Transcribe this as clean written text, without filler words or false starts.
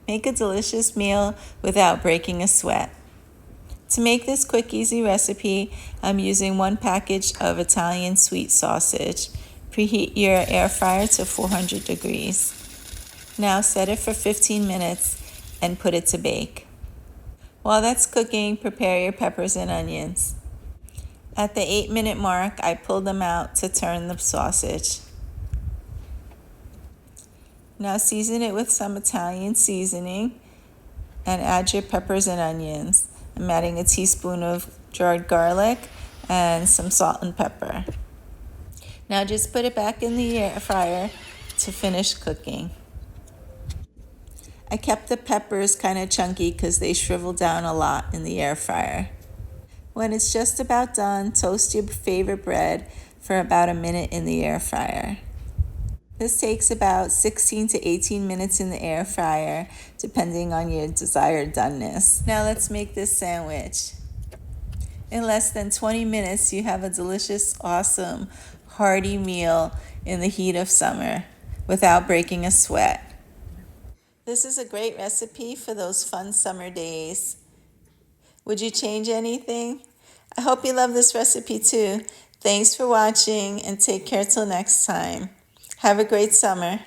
Make a delicious meal without breaking a sweat. To make this quick, easy recipe, I'm using 1 package of Italian sweet sausage. Preheat your air fryer to 400 degrees. Now set it for 15 minutes and put it to bake. While that's cooking, prepare your peppers and onions. At the 8-minute mark, I pulled them out to turn the sausage. Now season it with some Italian seasoning and add your peppers and onions. I'm adding a teaspoon of jarred garlic and some salt and pepper. Now just put it back in the air fryer to finish cooking. I kept the peppers kind of chunky because they shrivel down a lot in the air fryer. When it's just about done, toast your favorite bread for about a minute in the air fryer. This takes about 16 to 18 minutes in the air fryer, depending on your desired doneness. Now let's make this sandwich. In less than 20 minutes, you have a delicious, awesome, hearty meal in the heat of summer without breaking a sweat. This is a great recipe for those fun summer days. Would you change anything? I hope you love this recipe too. Thanks for watching and take care till next time. Have a great summer.